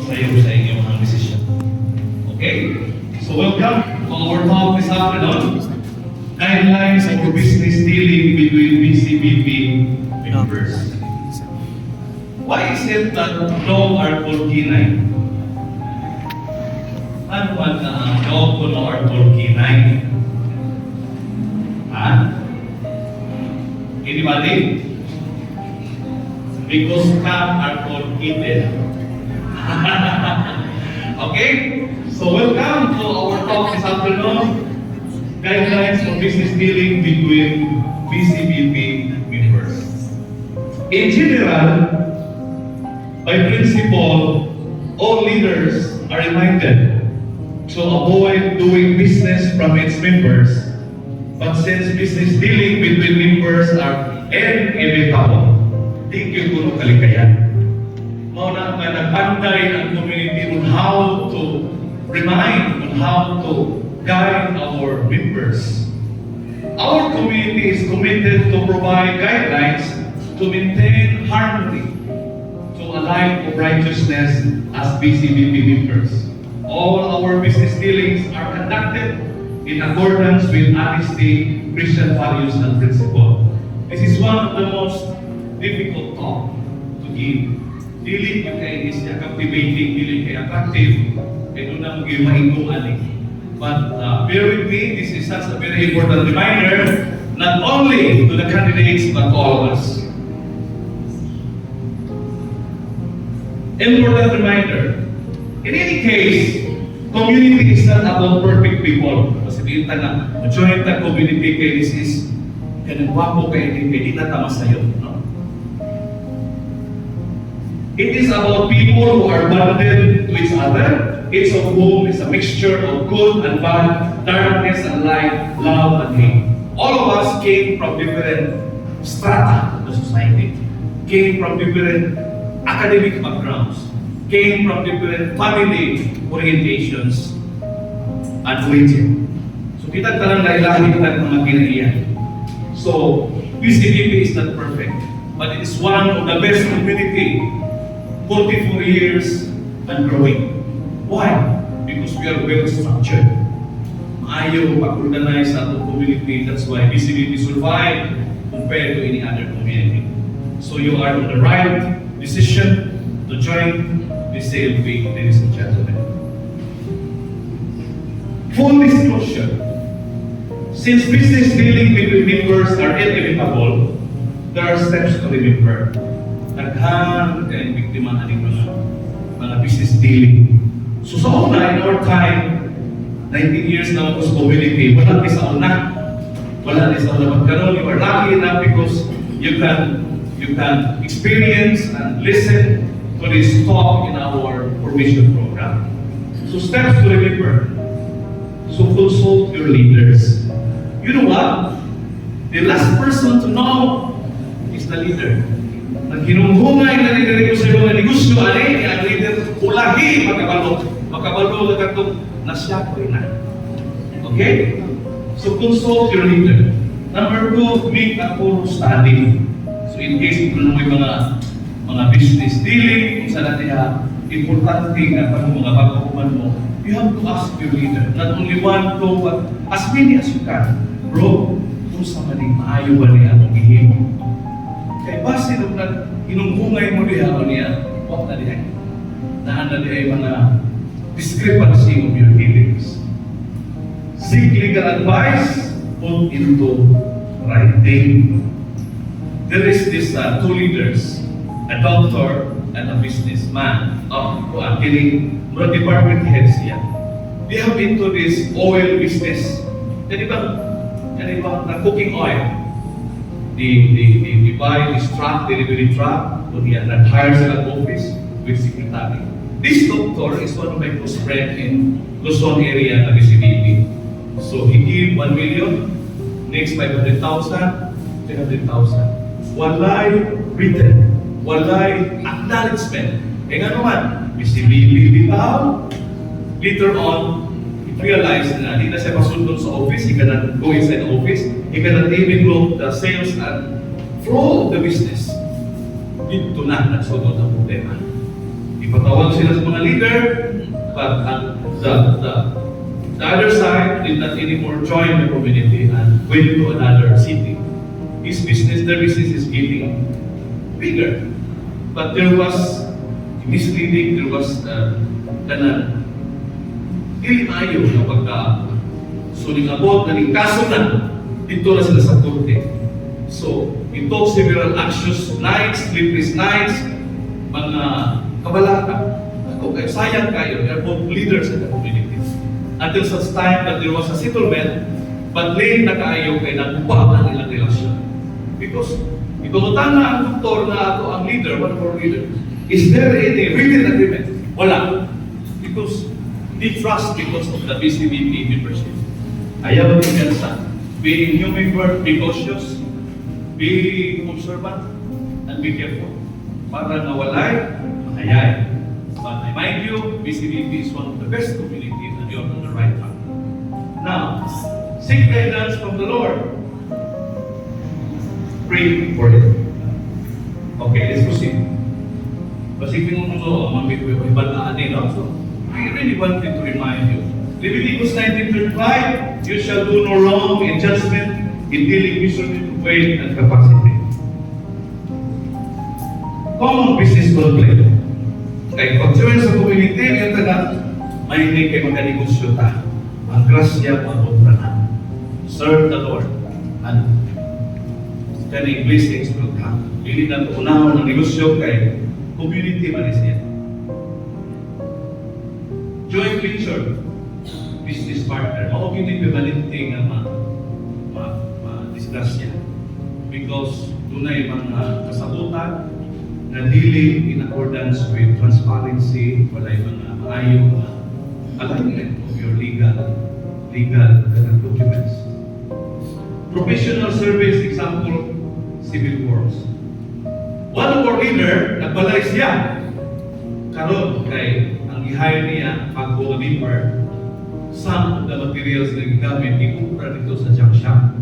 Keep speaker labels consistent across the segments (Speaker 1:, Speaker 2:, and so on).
Speaker 1: sa iyo sa inyong mga decision. Okay? So welcome to our talk this afternoon. Guidelines for business dealing between BCBP members. Why is it that law Article 9? Ano man ang law ko ng Article 9? Ha? Anybody? Because ka are forgiven. Okay? So welcome to our talk this afternoon. Guidelines for business dealing between BCBP members. In general, by principle, all leaders are reminded to avoid doing business from its members. But since business dealing between members are inevitable, di kayo kuno kalikayan. Mauna nga nagpantay ang community on how to remind, on how to guide our members. Our community is committed to provide guidelines to maintain harmony, to a life of righteousness as BCBP members. All our business dealings are conducted in accordance with honesty, Christian values, and principles. This is one of the most difficult talk to give. Dili yung kay is captivating, dili kay attractive, kaya doon na maging maingungan. But bear with me, this is such a very important reminder, not only to the candidates, but to all of us. Important reminder. In any case, community is not about perfect people. Kasi dito na, join the community kay this is kanang wapo kay hindi na tama sa'yo. No? It is about people who are bonded to each other, each of whom is a mixture of good and bad, darkness and light, love and hate. All of us came from different strata of the society, came from different academic backgrounds, came from different family orientations and origin. So kita talang lahi-lahi kita ng mga kinaiyan. So, BCBP is not perfect, but it is one of the best community, 44 years and growing. Why? Because we are well structured. Maayo pag-organize sa atong community. That's why BCBP survived compared to any other community. So you are on the right decision to join the CLP, ladies and gentlemen. Full disclosure. Since business dealing between members are inevitable, there are steps to remember. Naghan kayong biktima ng mga business dealing. So sa una, in our time, 19 years na ako sa community, wala di sa una. Wala di sa una. Magkaroon, you are lucky enough because you can experience and listen to this talk in our formation program. So steps to remember. So consult your leaders. You know what? The last person to know is the leader. Ang hinunghungay na leader ko sa mga negosyo, ang leader, ulahi, makabalo na katong nasya ko na. Okay? So consult your leader. Number 2, make a thorough study. So in case kung may mga business dealing, kung saan natin importante na pag mga pagkakuman mo, you have to ask your leader. Not only one, two, but as many as you can. Bro, kung sa maling maayo ba niya ang ihimo? Kaya base nung inunghungay mo diha o niya, huwag na diha. Naan na diha yung mga discrepancy of your dealings. Seek legal advice, put into writing. There is this two leaders, a doctor and a businessman. Kidding, mga department heads yan. They have into this oil business. Yan ba, na cooking oil. They buy this truck, delivery truck, nag-hire sa office with secretary. This doctor is one of my close friends in Luzon area na BCBP. So he gave 1 million, next 500,000, 300,000. Walay written, walay acknowledgement. Kaya nga naman, BCBP bitaw, later on, realize na hindi na siya masundot sa office, he cannot go inside the office, he cannot even look the sales and flow of the business. Dito na nagsundot ang problema. ipatawag sila sa mga leader, but the other side did not anymore join the community and went to another city. Their business is getting bigger. But there was misleading, there was dili maayo na pagka suling abot, naling kaso na, dito na sila sa korte. So, it took several anxious nights, sleepless nights, mga kabalaka. Ako kayo, sayang kayo, they are both leaders in the community. Until such time that there was a settlement, but late na kayo kay nagubab ang ilang relasyon. Because, itutang na ang doktor na ako ang leader, one of our leaders. Is there any written agreement? Wala. Because they trust because of the BCBP membership. Ayaw din yan sa being human birth, be cautious, be observant, and be careful. Para nawalay, mahayay. But I mind you, BCBP is one of the best communities and you're on the right path. Now, seek guidance from the Lord. Pray for it. Okay, let's proceed. Pasipin mo mga ibang naanin. So, we really wanted to remind you. Leviticus 19:35, you shall do no wrong in judgment, in dealing wisdom, weight, and capacity. Common business will play. Kay pagsuwan sa community, yung taga, may hindi kayo magkanegosyo ta. Ang grasya, mabutra na. Serve the Lord. And kaning blessings will come. Hindi na ito unahon ng negosyo kay community man siya. Joint venture, business partner, hindi permanente nga ma-disgrasya. Because tunay mga kasabutan na dili in accordance with transparency, walay mga maayong alignment of your legal documents. Professional service, example, civil works. One of our leader, nagbalay siya. Karon kay ang i-hire niya pag member, some of the materials na gigamit, ikupra dito sa junk shop.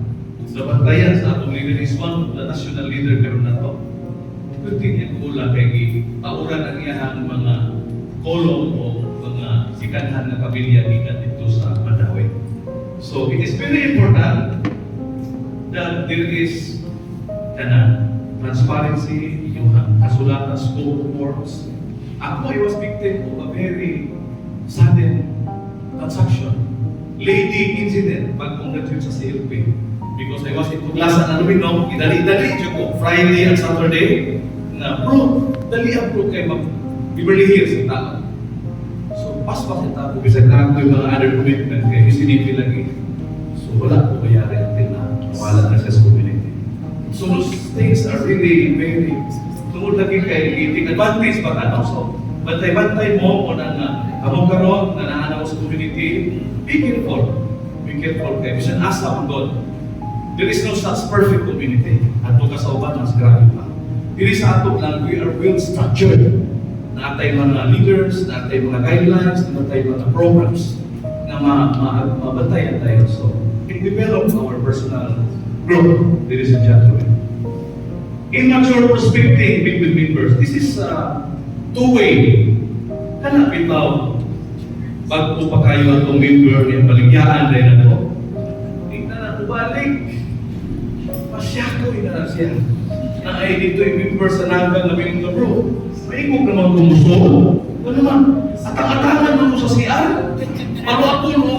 Speaker 1: So, bantayan sa atong leader is one of the national leader karon na to. Kunti niya kula kay pauran ang iyahang mga kolong o mga sikanhan na pamilya gikan dito sa Mandawi. So, it is very important that there is transparency, yung kasulatan, scope of works. Ako, I was victim of a very sudden transaction. Lady incident, pag-congratulate sa CLP. Because I was in Tuglasan na luminom, idali-dali ko, Friday and Saturday, na bro, dali ang bro kay Beverly Hills yung tao. So, pas-pas yung tao, bisa na ako yung mga other commitment kay UCDP lagi. So, wala ko mayari natin na wala na sa community. So, those things are really very, tungkol lagi kay take advantage pa ka. So, bantay-bantay mo kung among karon na naanaw sa community, be careful. Be careful kay bisan asa ang God. There is no such perfect community. Ato ka sa uban, mas grabe pa. Dili sa ato lang, we are well structured. Naatay mga leaders, naatay mga guidelines, naatay mga programs na mabantayan tayo. So, it develop our personal growth, ladies and gentlemen. Immature prospecting between members. This is two-way. Kana bitaw, pag pa kayo atong member, yung baligyaan rin na ito, tingnan na balik. Masyako na siya. Na ay dito yung member sa nagang na bilang bro. May ikong naman kumuso. Ano naman? Atang-atangan mo sa CR. Paro ako, no?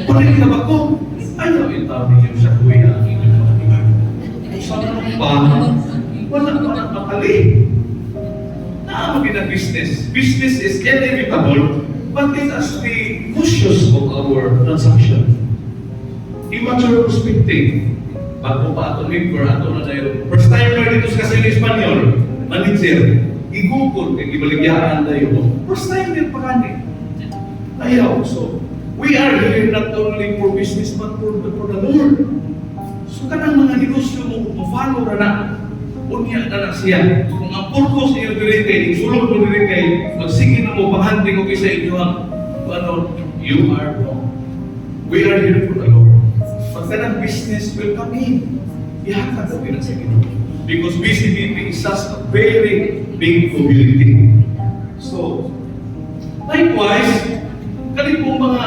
Speaker 1: Palik na ba ko? Ayaw yung tabi yung siya kuya. Sana pa, wala makali. Naamag na business. Business is inevitable, but let us be cautious of our transaction. Immature prospecting. Bago pa ato member, ato na tayo. First timer dito sa Kasino Espanyol, manager, igugol, ibaligyan tayo. First time din pa kani. Ayaw. So, we are here not only for business, but for the Lord. So, kanang mga negosyo mo, follow na unya na siya. Kung ang purpose niyo diri kay, sulong mo diri kay, magsige na mo, panghanding ko sa inyo ang, you are wrong. We are here for the Lord. Pagka business will come in, ihakad na sa Ginoo. Because BCBP is such a very big community. So, likewise, kani po mga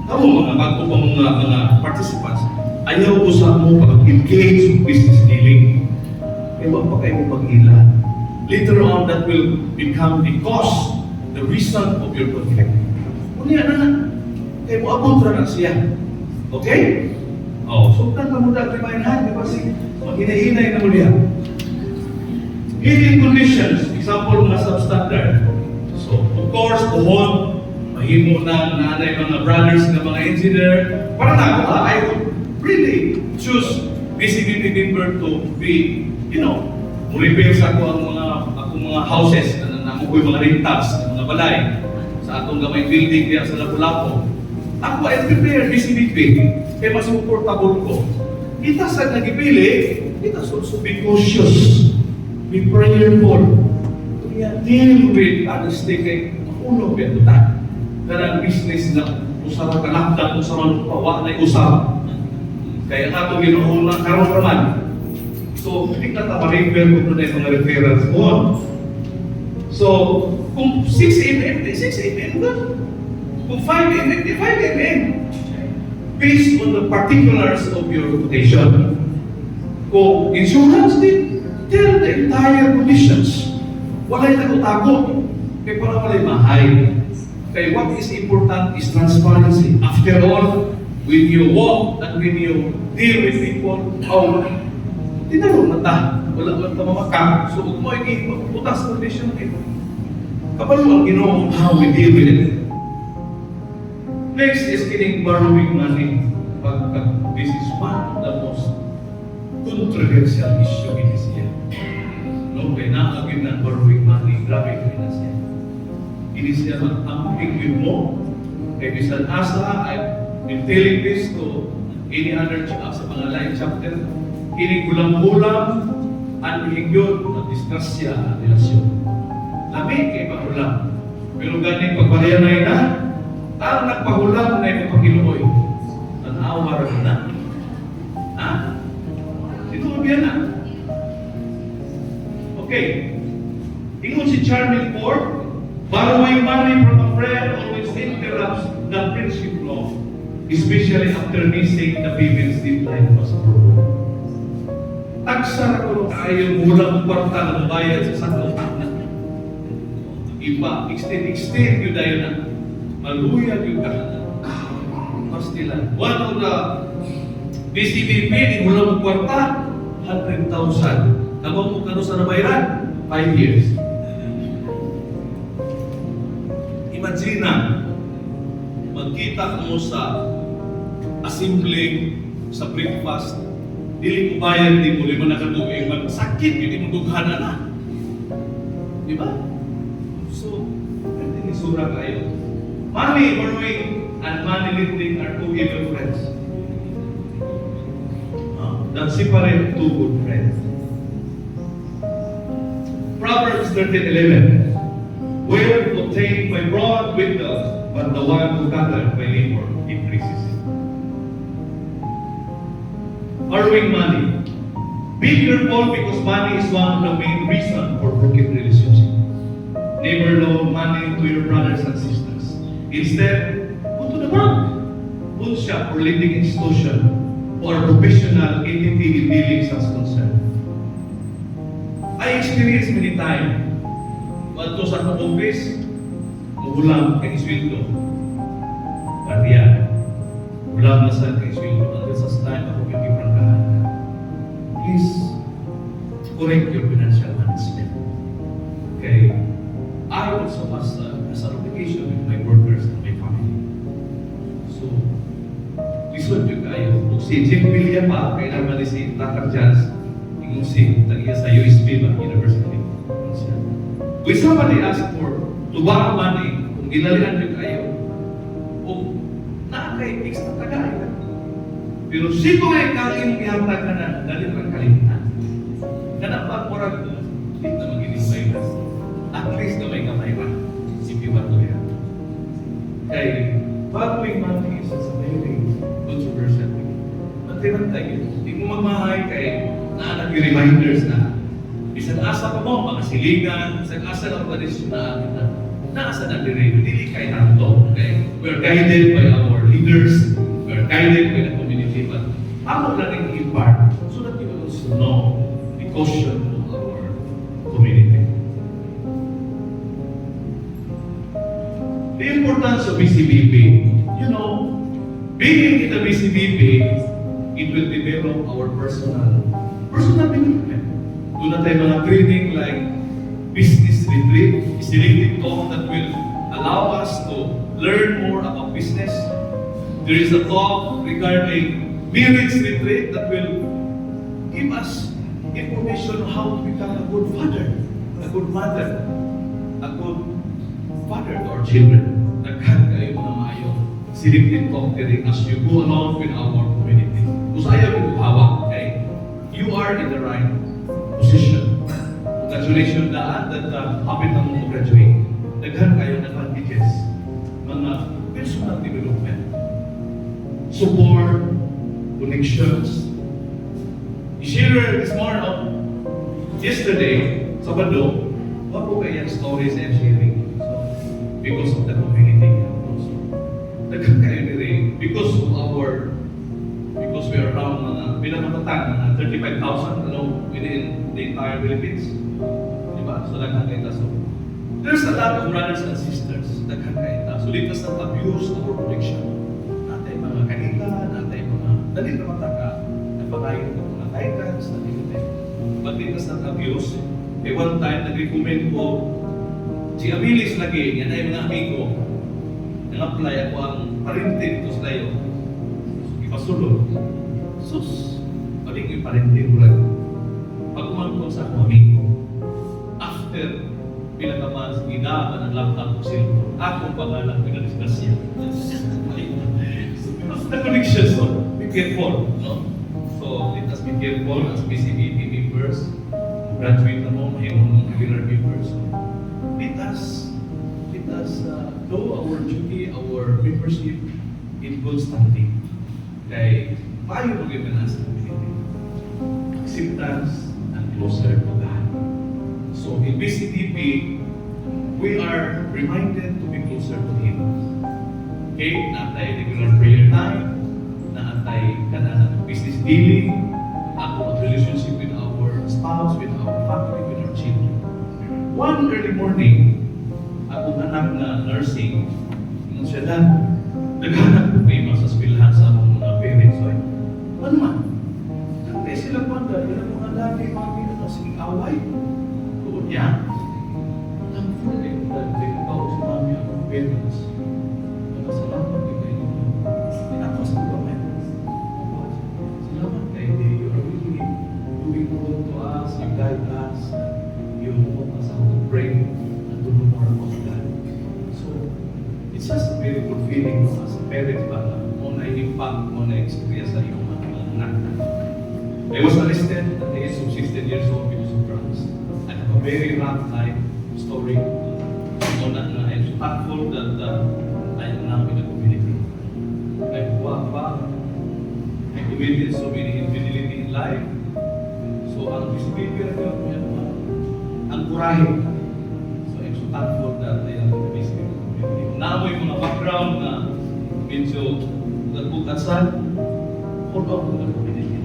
Speaker 1: bago pa mga participants, ayaw ko sa mo pag-engage sa business dealing. Kaya wag pa kayo pag-ila. Later on, that will become the cause, the reason of your conflict. Kunya na, kaya mo abot na siya. Okay? So ka mo na primahan, di ba si maghinay-hinay na mo niya. Living conditions, example mga substandard. So, of course, buhon, mahimo na nanay mga brothers na mga engineer. Para na ako, I would really choose BCBP member to be, repair sa akong mga houses na namukoy mga rintabs, mga balay, sa atong gamay building diya sa Lapu-Lapu. Ako ay prepare BCBP, kaya mas supportable ko. Kita sa nagipili, kita so be cautious, be prayerful. Kaya deal with honesty kay makuno ba ito ta? Karang business na usara kalakdan, usara pawa na usara. Kaya nga ito ginoon karon raman. So, hindi na taparepair ko na yung mga referrals mo. So, kung 6 mm, 6 mm ba? Kung 5 mm, 5 mm. Based on the particulars of your quotation. Kung insurance din, tell the entire conditions. Walay tago-tago. Kaya para walay mahay. Kaya what is important is transparency. After all, when you walk and when you deal with people, tinanong na ta. Wala mamakam. So, huwag mo i-putas condition ito. Kapag mo ang ginoon how we deal with it. Next is getting borrowing money. This is one of the most controversial issue in this year. No, kaya naagin na borrowing money, grabe ito na siya. Ini siya mag-amping mo. Kaya bisan asa, I've been telling this to any other sa mga live chapter. Ini gulang-gulang, anhingyon, na-discuss siya ang relasyon. Lami kay pahulang. Pero ganing pagpahayanay na, ang nagpahulang na ipapakiluoy. Tanawa rin na. Ha? Ito biyan na. Okay. Ingon si Charming Ford, borrowing money from a friend always interrupts the friendship law, especially after missing the payment's deadline was approved. Taksa ko kayo mulang kwarta na bayad sa sakong anak. Iba, extend yun dahil na. Maluyag yung kahanan. Pastilan. One of the BCBP, di mulang kwarta, 100,000. Tawag mo kano sa nabayaran? 5 years. Imagine na, magkita mo sa assembling, sa breakfast, dili mo bayad, di mo lima nakatuig, magsakit, hindi mo dughana na. Di ba? So, hindi sura kayo. Money borrowing and money lending are two evil friends. That separate two good friends. Proverbs 13:11. Wealth obtained by broad windows, but the one who gathered by labor increases. Borrowing money. Be careful because money is one of the main reasons for broken relationship. Never loan money to your brothers and sisters. Instead, go to the bank, boot shop or lending institution, or professional entity in dealing such concern. I experienced many times. Walto sa office, muhulang kay sweldo. Pariya, ulang na sa kay sweldo. Until sa time ako kikiprangkahan ka. Please, correct your financial management. Okay? I also has an obligation with my workers and my family. So, lisod yung kayo. Kung si Jim Villa pa, kailangan naman si Takar Jazz, yung si tagiya sa USB ba, University. When somebody asks for to borrow money, kung ginalihan yung kayo, o nakakay, extra tagay. Pero sino ay kang ihatag ka na, dali lang kalimutan. Kanapag murag mo, hindi na magiling virus. At least na may kamay pa. Sipiwan ko yan. Kaya, borrowing money is a very controversial thing. Mantay-mantay yun. Hindi mo magmahay kay nag-reminders na isang asa pa mo, mga siligan, isang asa lang tradisyon na akin na Nasa na dire, dili kay nato. Okay? We are guided by our leaders, we are guided by the community, but amo na rin impart so that you will also know the caution of our community. The importance of BCBP, you know, being in the BCBP, it will develop our personal development. Do na tayo mga training like business retreat, selective talk that will allow us to learn more about business. There is a talk regarding marriage retreat that will give us information on how to become a good father, a good mother, a good father to our children. Naghan kayo na maayo. Selective talk diri as you go along with our community. Usaya mo hawak, okay? You are in the right position. Congratulations na that hapit na mo graduate. Naghan kayo ng advantages, mga personal development, support, connections. I-share this morning yesterday, Sabado, what po kaya stories and sharing? So, because of the community also. Naghan kayo nire, because we are around bilang matatang, mga 35,000 within the entire Philippines. Diba? So, naghan kayo taso. There's a lot of brothers and sisters naghan kayo taso. Litas ng abuse of our protection. Natay mga kanila, natay mga dali na mataka, napakain ng mga titans, but litas ng abuse. One time, nag-recommend ko si Abilis lagi, yan ay mga amigo, nang-apply ako ang parente dito sa layo. Ipasulod. Sus, paling yung parente ko lang. Pag umangkot sa akong amigo, after pinakamas, ginawa ng laptop ko cellphone, akong pangalan, pinadiscuss siya. So, the connection, so, be careful, no? So, let us be careful as BCBP members, graduate na mo, mahimong regular members. Let us do our duty, our membership in good standing. Kaya, payo mo yung sa community. Acceptance and closer to God. So, in BCDP, we are reminded to be closer to Him. Okay? Naatay regular prayer time, naatay kanang business dealing, ako relationship with our spouse, with our family, with our children. One early morning, ako anak na nursing, nung siya lang, naghanap ko kayo sa eskwelahan sa among mga parents. So, ano man? Nantay sila panda, yun ang mga lagi, mga pinakasing away. Doon yan. Ang full eh, dahil tao si mami ang parents. Nagkasalamat kayo kayo. Tinapos ko ba, man? Salamat kayo, you are really doing good to us, you guide us, you want us how to pray, and to know more about God. So, it's just a very good feeling as a parent ba na muna impact, muna experience sa iyong mga anak. I was arrested at the age of 16 years old because of drugs. I have a very rough life story. Muna na I'm so thankful that I am now in the community. I've walked back. I committed so many infidelity in life. So, ang disability ko yan, ang kurahe. So, I'm so thankful that I am in the community. Naamoy mga background na medyo nagbukasan, hold on to the community.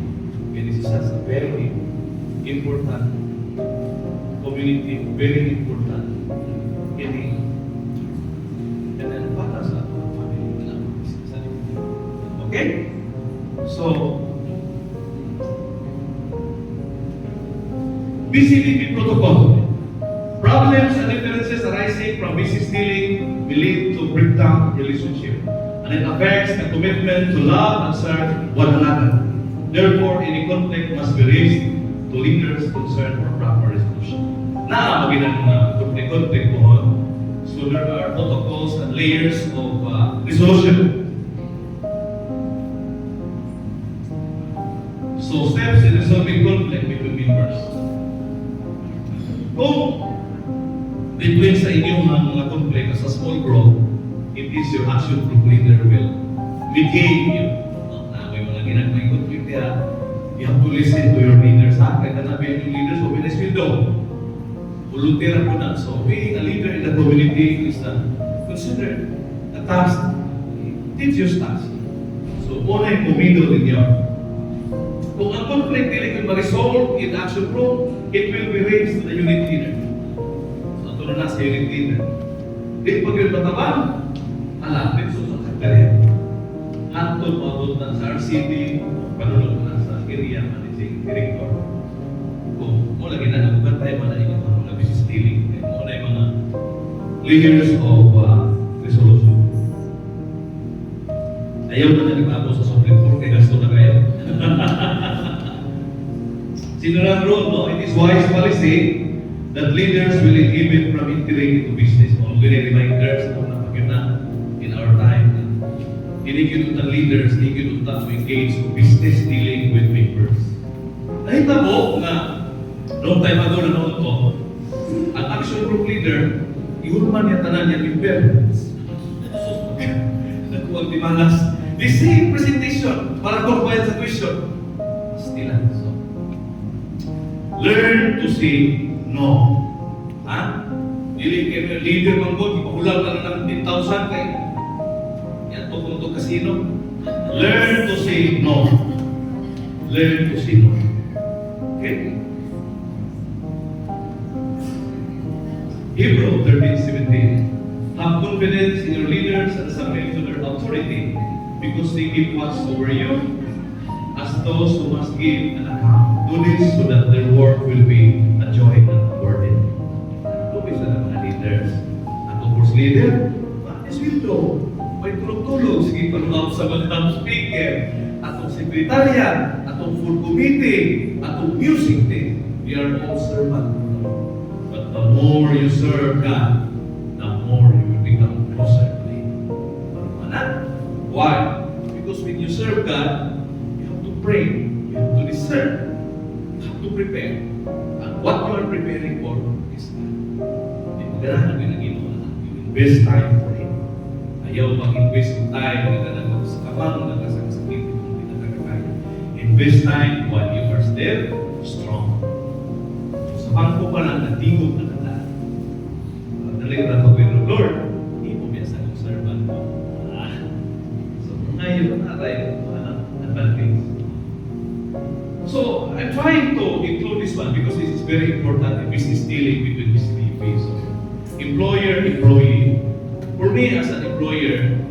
Speaker 1: And this is just a very important community, very important in and then para sa family na okay? So, BCDP protocol. Problems and differences arising from business dealing will lead to breakdown relationship, and it affects the commitment to love and serve one another. Therefore, any conflict must be raised to leaders concerned for proper resolution. Na maginan mga conflict po. So there are protocols and layers of resolution. So steps in resolving conflict between members. Kung between sa inyong mga conflict as a small group, it is your action group leader will mediate you. May mga ginagawang conflict niya, you have to listen to your leaders. Kaya nabi yung leaders, open as will do. volunteer po na. So, being a leader in the community is considered a task. Teacher's task. So, muna yung pumido ninyo. Kung ang conflict dili kung ma-resolve in action group, it will be raised to the unit leader. So, ito na sa unit leader. Di pag yun matabang, alapit sa kagalit. Hantod maabot na sa RCD, panulog na sa area managing director. Kung mo lagi na nabugan tayo man na mga business dealing, mo na yung mga leaders of resolution. Ayaw na nagpapos sa Supreme Court, kaya gasto na kayo. Sinurang rule, no? It is wise policy that leaders will inhibit from entering into business. Mga reminders na napagina in our time. Hinigit ang leaders, hinigit ang to engage in business dealing with members. Nakita mo na long time ago na noon ko, ang action group leader, ihulman niya tanan niya member. Nakuha di malas. The same presentation para compile sa question. Still so. Learn to say no. Ha? Dili kayo leader man ko, ipahulang ka na ng 10,000 kay yan to kung to casino. Learn to say no. Learn to say no. Okay? Hebrew 13:17. Have confidence in your leaders and submit to their authority, because they keep watch over you as those who must give an account. Do this so that their work will be a joy and a burden. Ito isa ng mga leaders. Ang course leader, is will do. May tulog-tulog, sige panunod sa mga speaker, atong sekretarya, atong full committee, atong music team. We are all servant. But the more you serve God, the more you will become closer to Him. Why? Because when you serve God, you have to pray, you have to discern, you have to prepare. And what you are preparing for is God. Maganahan mo yung Ginoo na you invest time for Him. Ayaw mag-invest yung time na nanagod sa kamang, nagkasakit, kung pinagkakaya. Invest time while you are still strong. Sa bangko pa lang, natigog na kata. Dali na pag-win, Lord, hindi mo biasa ng servant mo. So, ngayon, naray, advantage. So, I'm trying to include this one because this is very important in business dealing between business people. So, employer, employee. For me, as an employer,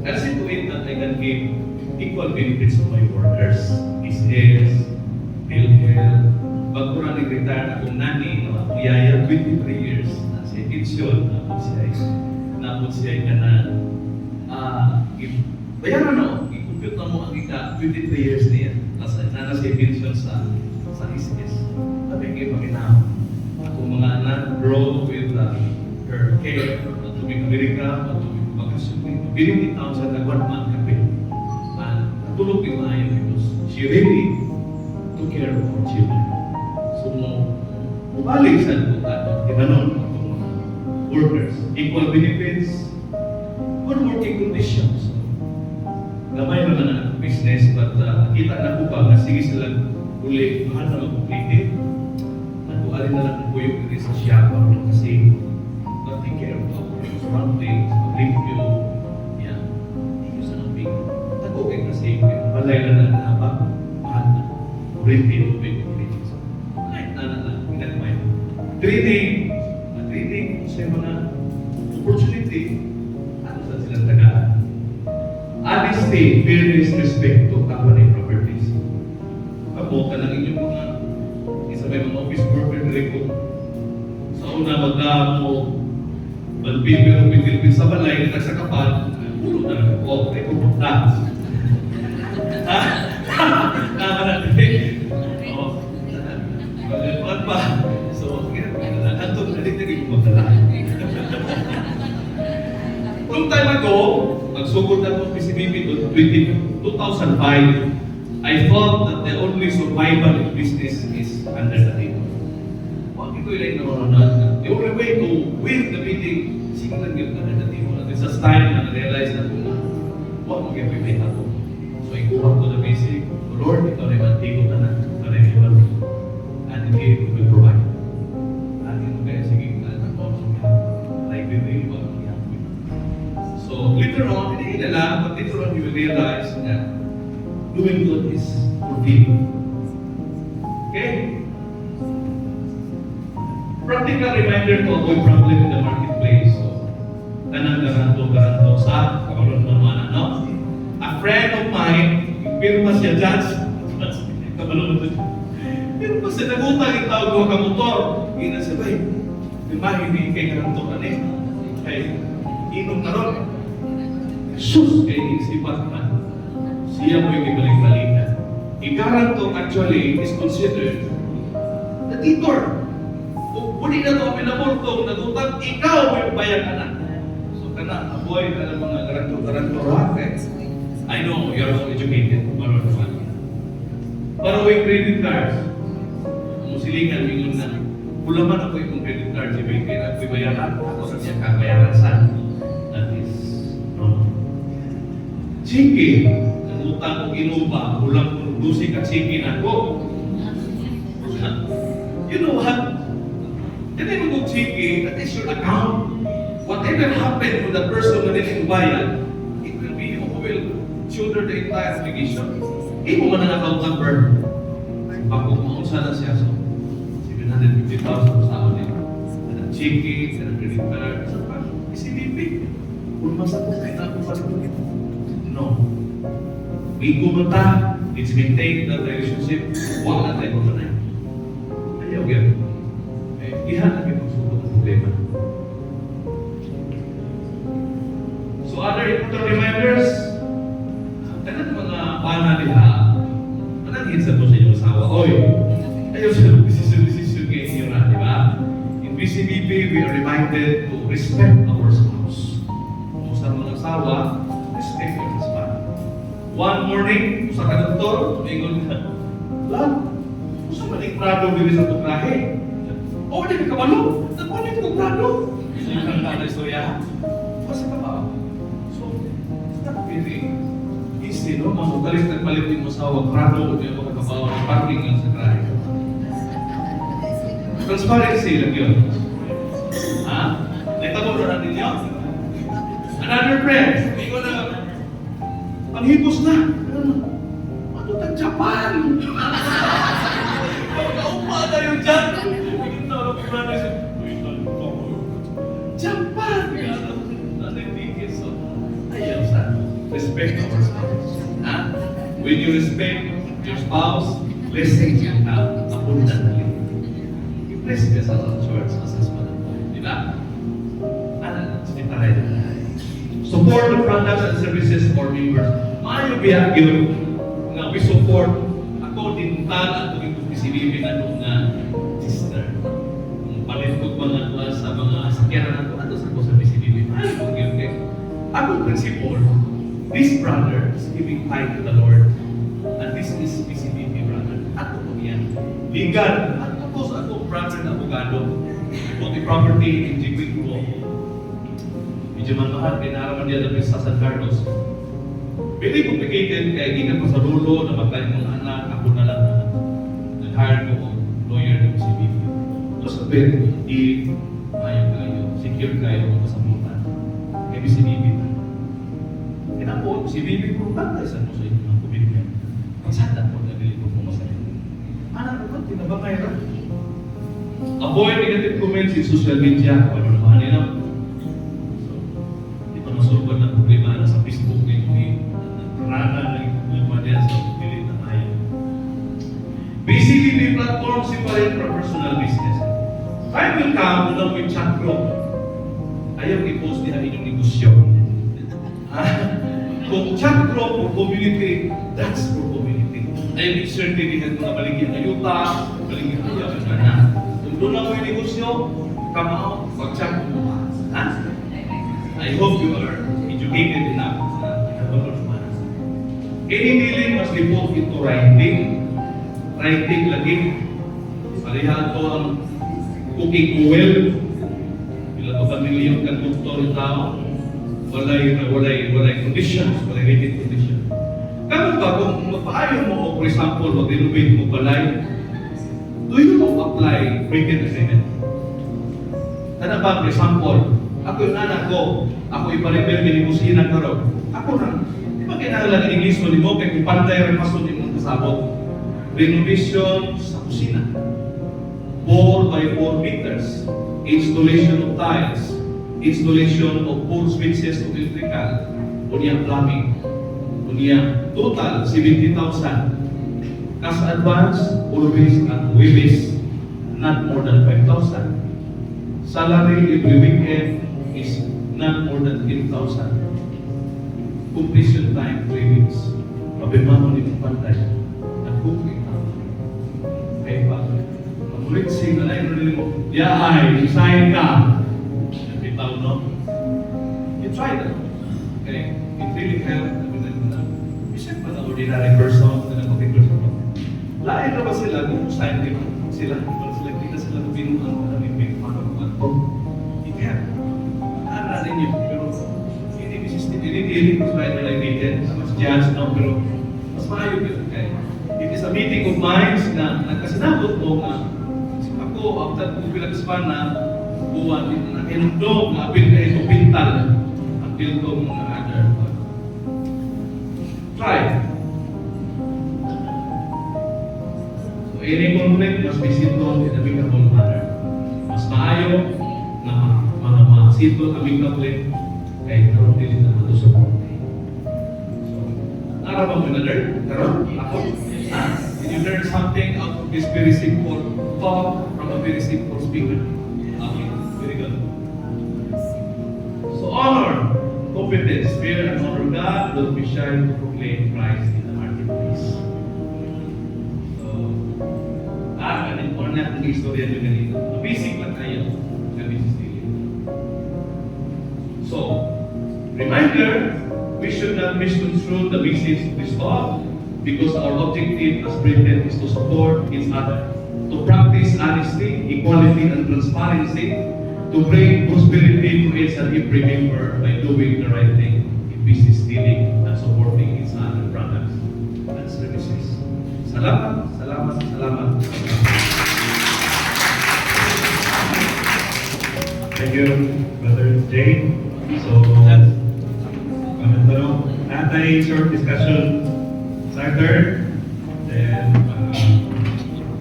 Speaker 1: I see to it that I can give equal benefits to my workers. Business, health. Pag ko na nag-retire akong nani, akong yaya, 23 years, nasa pensyon, napot siya ka na, bayaran no, i-compute mo ang ika, 23 years niya, nasa pensyon sa ISIS. Sabi kayo pagkinawa. Akong mga anak grow with her care, matubig Amerika, matubig bakasyon dito. Biling taon sa nagwarman kape. Natulog yung maayon because she really took care of her children. So, mabalik sa tinanon ng mga workers. Equal benefits, good working conditions. Gamay naman ang business, but kita na ko pa na sige sila uli, mahal na mag-complete. Nagkuali na lang po yung sa siyapa kasi not take care of our surroundings, mag-review, yan. Hindi ko sa nabing. Tago kayo kasi, malay na lang na ba, mahal na. Review, training sa mga opportunity, ano sa silang tagaan? Honesty, fairness, respect to company properties. Ako, ka lang inyong mga isa may mga office worker record. Sa una, magdamo, malbibiro, pitilpin sa balay, sa kapal, pulo na lang ako, record of that. Ha? Tama na, oo. Magdalpan pa. So, nandun na rin naging magdala. Long time ago, nagsugod na po PCBB 2005, I thought that the only survival in business is under the table. Bakit ko ilay na the only way to win the meeting, sige lang yung under the table. At it's a time na na-realize na kung what mo kaya pipay ako. So, ikuha ko na basic, Lord, ikaw na yung antigo na na, ikaw na yung and He will provide. And you know, guys, So, later on, hindi lang, but later on, you will realize that doing good is fulfilling. Okay? Practical reminder to avoid problem in the marketplace. So, kanang garanto sa kabalon naman, no? A friend of mine, pirma siya judge, kabalon naman. Pirma siya, nagutang yung tawag ko ka motor. Ina siya, bay, hindi kay garanto ka ni. Kay, inom na ron. Sus, kay isipan ka. Siya mo yung ibalik-balikan. I-garanto actually is considered the tutor. Kung na ito available kung nagutang, ikaw may bayan ka na. So kana, avoid ka ng mga garanto rackets. I know, you're all educated. Marunong naman. Para may credit cards. Musilingan, mingon na. Kulaman ako yung credit card. Si Bay, kaya ako'y bayaran. Ako sa siya kakayaran sa. That is wrong. Sige, nagutang ko inuba. Kulang ko lusik at sige na ko. You know what? Then mo sige, that is your account. Whatever happened to the person na din bayad, it will be who will shoulder the entire obligation. Imo man ang account number. Pag maunsa na siya, so 750,000 sa akin. Ada chiki, ada credit card, sa pa. ICBP. Kung masakot kayo na ako pa rin. No. Bigo mo ta, let's maintain that relationship. Huwag na tayo pa na. Ayaw yan. Ihan ang ipagsulot ng problema. So other important reminders, kanang mga panaliha, mananghin sa to sa inyong asawa, oy, ayaw sa desisyon kayo inyo na, di ba? In BCBP, we are reminded to respect our spouse. Kung sa mga asawa, respect your husband. One morning, sa kadoktor, mingon ka, Lord, kung sa maling prado bili sa tuklahe, oh, di ka kabalo? Nagpalit ko prado. Hindi ka na istorya. Kasi ka ba? So, it's not very easy, no? Mamugalis nagpalitin mo sa awag prado o di ako kakabawa ng parking lang sa trahe. Transparency lang yun. Ha? Naitabo na natin yun. Another friend, hindi ko na, panghipos na. Ano tag Japan? Kaupa na yung dyan. Japan! Ayaw sa respect our spouse. Ha? When you respect your spouse, blessing you na abundantly. You bless ka sa church, sa husband. Di ba? Support the products and services of our members. Maayo biya yun na we support according to ang tuging PCBB na doon na sister. Palit ko mga sa mga sakyanan na ito sa PCBB. Maayo po yun eh. Akong principle, this brother is giving tithe to the Lord. And this is PCBB brother. Ato po yan. Legal. At tapos ako brother na abogado. Put the property in Jigwig ko. Medyo manmahan, pinaraman niya na sa San Carlos. Very complicated, kaya hindi ko sa dulo, namatay ng anak, ako na lang nag-hire ko lawyer ng CBB. So sa very deep, ayaw kayo, secure kayo kung kasabutan. Kaya may CBB na. Kaya po, CBB po, bantay sa mo sa inyo ng commitment. Ang sada po na nilito po masaya. Anak ko, tinabakay na. Avoid negative comments in social media. Ano naman nila? Masulban ng problema na sa Facebook ngayon, rana ng problema niya sa pilit na tayo. BCBB platform separate from personal business. Time will come na with chat group. Ayaw i-post niya inyong negosyo. Kung chat group for community, that's for community. Ayaw i-certain mga baligyan na yuta, baligyan na yaman na. Kung doon lang mo yung negosyo, come out, mag-chat mo. I hope you are educated enough na any dealing must be put into writing. Writing lagi. Parihan ko ang cooking oil. Ilan pa million kang doktor yung tao. Walay conditions, walay rated conditions. Kamu ba kung magpaayon mo o for example, mag-renovate mo balay, do you apply printed agreement? Ano ba, for example, ako yung anak ko, Ako ipa-repair din kusina karon. Ako na. Di ba kailangan English mo mo kay kung pantay rin maso din mong kasabot. Renovation sa kusina. 4 by 4 meters. Installation of tiles. Installation of 4 switches of electrical. Unya plumbing. Unya total 70,000. Cash advance always at wages not more than 5,000. Salary every weekend is not more than 10,000. Completion time 3 weeks. Pabimano ni pantay. Nag-cooking. Kaya pa. Mamulit sing na lang rin mo. Ay, sign ka. Bitaw, no? You try that. Okay? It really helps. Isip pa na ordinary person na nag-cooking person. Lain na ba sila kung sign din sila? Kung sila kita sila binuang na namimig mga hindi. Ano rin yun? Pero hindi ko try na lang meeting. Mas judge, no? Pero mas maayos yun. Okay? It is a meeting of minds na nagkasinabot mo nga ako, after kung pinag-span na buwan, na inundog, na apil ka ito pintal. Apil ko mga other. Try. So, any conflict must be settled in a amicable manner. Mas maayo na mga ma-settle amicably kaya karoon din na matusok. So, naraman mo na learn? Karoon? Ako? Did you learn something out of this very simple talk from a very simple speaker? Okay, very good. So, honor, competence, fear, and honor God will be shy to proclaim Christ in the marketplace. So, kanin ko na ang istorya nyo ganito. Basic lang tayo. So, reminder, we should not misconstrue the message of this talk because our objective as Brethren is to support each other, to practice honesty, equality, and transparency, to bring prosperity to each and every member by doing the right thing in business dealing and supporting each other products and services. Salamat, salamat, salamat.
Speaker 2: Thank you, Brother Jay. So, anti-short discussion starter, then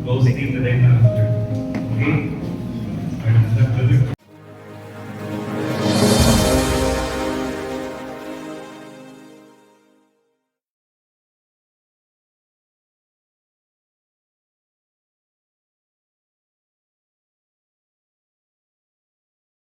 Speaker 2: closing the data after. Okay? Start the brother.